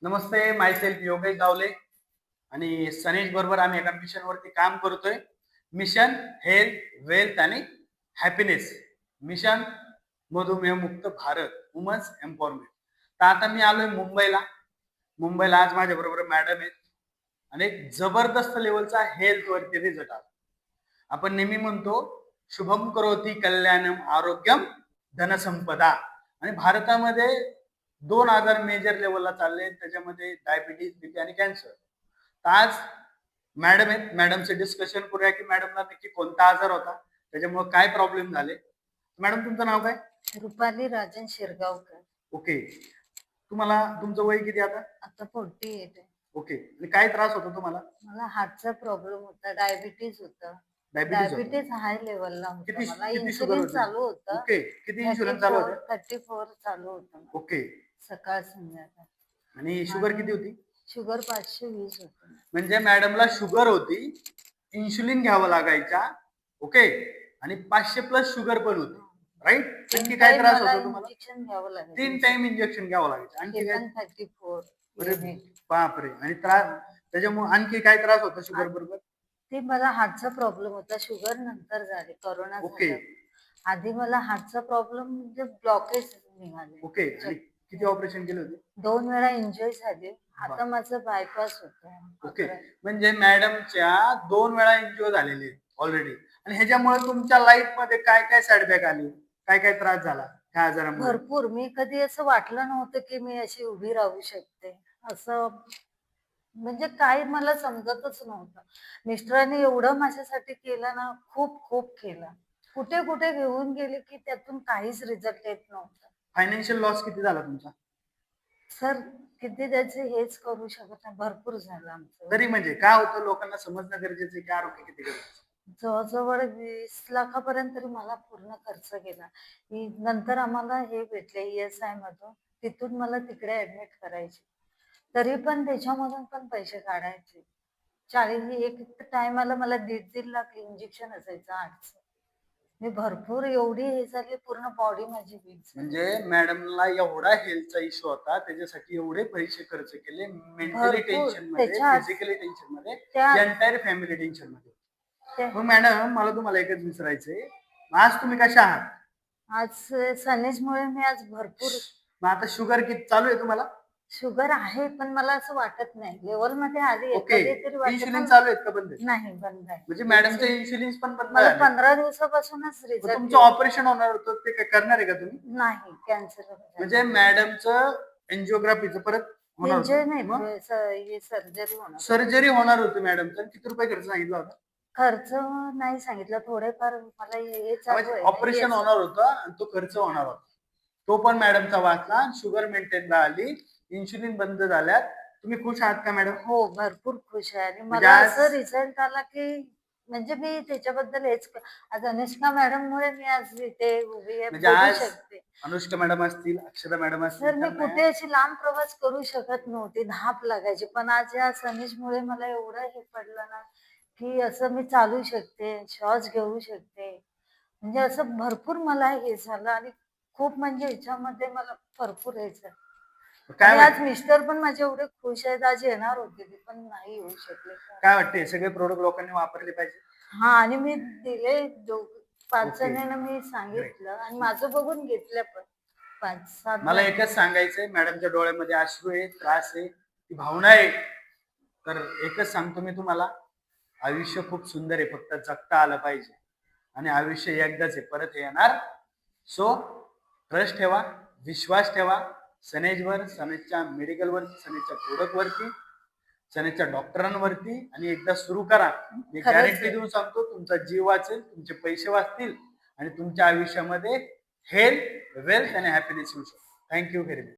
नमस्ते, माय self Yogesh गावले आणि सनेज बरोबर आम्ही एका मिशनवरती काम करतोय. मिशन हेल्थ, वेल्थ आणि हॅपीनेस. मिशन मधुमेह मुक्त भारत, वुमन्स एम्पॉवरमेंट. तर आता मी आलोय मुंबईला. मुंबईला आज माझ्या बरोबर मॅडम आहेत आणि एक जबरदस्त लेवलचा हेल्थ वरती रिझल्ट आला. आपण नेहमी म्हणतो शुभम करोती कल्याणम आरोग्यम धनसंपदा, आणि भारतामध्ये 2 आजार मेजर लेवलला चालले, त्याच्यामध्ये डायबिटीज, बीपी आणि कॅन्सर. तर आज मॅडम आहेत, मॅडमचे डिस्कशन करूया की मॅडमला नक्की कोणता आजार होता, त्याच्यामुळे काय प्रॉब्लेम झाले. मॅडम तुमचं नाव काय? रुपाली राजन शिरगावकर. ओके. तुम्हाला तुमचं वय किती आता? आता 48 आहे. ओके. आणि काय त्रास होतो तुम्हाला? मला हार्टचा प्रॉब्लेम होता, डायबिटीज होता. डायबिटीज हाय लेवलला होता. किती मला किती शुगर इन्सुलिन होती? चालू होतं. ओके. किती इन्शुरन्स चालू होते? 34 चालू होतं. ओके. सकाळ संध्याकाळ. आणि शुगर किती होती? शुगर 520 होती. म्हणजे मॅडमला शुगर होती, इन्शुलिन घ्यावं लागायचा. ओके. आणि 500 प्लस शुगर पण होती. राईट. आणखी काय त्रास होतो तुम्हाला? इंजेक्शन घ्यावं लागायचं. 3 टाइम इंजेक्शन घ्यावं लागायचं. आणखी काय? 34. बापरे. आणि त्रास त्याच्यामुळे आणखी काय त्रास होता शुगर बरोबर? ते मला हार्टचा प्रॉब्लेम होता. शुगर नंतर झाले, कोरोना ओके. झाला. आधी मला हार्टचा प्रॉब्लेम म्हणजे ब्लॉकेज निघाले. ओके. आणि किती ऑपरेशन केले होते? 2 वेळा इंजुरी झाली. आता माझं बायपास होतं. ओके. म्हणजे मॅडमच्या 2 वेळा इंजुरी झालेली ऑलरेडी. आणि ह्याच्यामुळे तुमच्या लाईफ मध्ये काय काय साईडबॅक आली, काय काय त्रास झाला ह्या आजारामुळे? भरपूर. मी कधी असं वाटलं नव्हतं की मी अशी उभी राहू शकते. असं म्हणजे काय मला समजतच नव्हतं. मिस्टरांनी एवढं माझ्यासाठी केलं ना, खूप खूप केलं. कुठे कुठे घेऊन गेले की त्यातून काहीच रिझल्ट येत नव्हता. फायनान्शियल लॉस किती झाला तुमचा? सर किती त्याचे हेच करू शकत नाही. भरपूर झालं आमचं. तरी म्हणजे काय होतं, लोकांना समजणं गरजेचं आहे की आरोग्य किती गरजेचं. जवळजवळ 20 लाखापर्यंत तरी मला पूर्ण खर्च गेला. नंतर आम्हाला हे भेटले ESI मधून. तिथून मला तिकडे ऍडमिट करायचे. तरी पण त्याच्यामधून पण पैसे काढायचे. 40 एक टायमाला मला 1.5 लाख इंजेक्शन असायचं हार्टचं. मी भरपूर एवढी हे झाली, पूर्ण बॉडी माझी वीक झाली. म्हणजे मॅडमला एवढा हेल्थचा इश्यू होता, त्याच्यासाठी एवढे पैसे खर्च केले, मेंटली टेन्शन मध्ये, फिजिकली टेन्शन मध्ये, एंटायर फॅमिली टेन्शन मध्ये. मग मॅडम मला तुम्हाला एकच विचारायचंय, आज तुम्ही कशा आहात? आज सनेजमुळे मी आज भरपूर. मग आता शुगर किती चालू आहे तुम्हाला? शुगर आहे, पण मला असं वाटत नाही. लेवल मध्ये आली आहे. ओके. कधीतरी इन्शुलिन चालू आहेत का बंद? नाही, बंद आहे. म्हणजे मॅडमचे इन्शुलिन पण बंद मला झाले? 15 दिवसापासूनच रिझल्ट. तुमचं ऑपरेशन होणार होतं, ते काय करणार आहे का तुम्ही? नाही, कॅन्सर. म्हणजे मॅडमचं एन्जिओग्राफीचं परत होणार होतं? नाही, सर्जरी होणार. सर्जरी होणार होती मॅडमचं. किती रुपये खर्च सांगितला होता? खर्च नाही सांगितलं, थोडेफार मला हे चालू आहे. ऑपरेशन होणार होतं आणि तो खर्च होणार होता, तो पण मॅडमचा वाचला. शुगर मेंटेनला आली, इन्शुलिन बंद झाल्यात. तुम्ही खुश आहात का मॅडम? हो, भरपूर खुश आहे. आणि मला असं रिझल्ट आला की म्हणजे मी त्याच्याबद्दल हेच, आज अनुष्का मॅडम मुळे मी आज इथे उभी आहे, बोलू शकते. अनुष्का मॅडम असतील, अक्षता मॅडम असतील. सर मी कुठे अशी लांब प्रवास करू शकत नव्हती, धाप लागायची. पण आज या सनेजमुळे मला एवढं हे पडलं ना की असं मी चालू शकते, श्वास घेऊ शकते. म्हणजे असं भरपूर मला हे झालं आणि खूप म्हणजे ह्याच्यामध्ये मला भरपूर हे झालं. आज मिस्टर पण माझे एवढे खुश आहेत. आज येणार होते ते, पण नाही येऊ शकले. काय वाटते, सगळे प्रोडक्ट लोकांनी वापरले पाहिजे? हा, आणि मी दिले 5 जणांना मी सांगितलं आणि माझं बघून घेतलं पण 5-7. मला एकच सांगायचंय, मॅडमच्या डोळ्यामध्ये अश्रू आहे, त्रास आहे, ती भावना आहे. तर एकच सांगतो मी तुम्हाला, आयुष्य खूप सुंदर आहे, फक्त जगता आलं पाहिजे. आणि आयुष्य एकदाच आहे, परत येणार. सो ट्रस्ट ठेवा, विश्वास ठेवा सनेजवर, सनेजच्या मेडिकलवर, सनेजच्या प्रोडक्टवरती, सनेजच्या डॉक्टरांवरती. आणि एकदा सुरू करा, मी गॅरंटी देऊन सांगतो, तुमचा जीव वाचेल, तुमचे पैसे वाचतील आणि तुमच्या आयुष्यामध्ये हेल्थ, वेल्थ आणि हॅपीनेस येऊ शकतो. Thank you very much.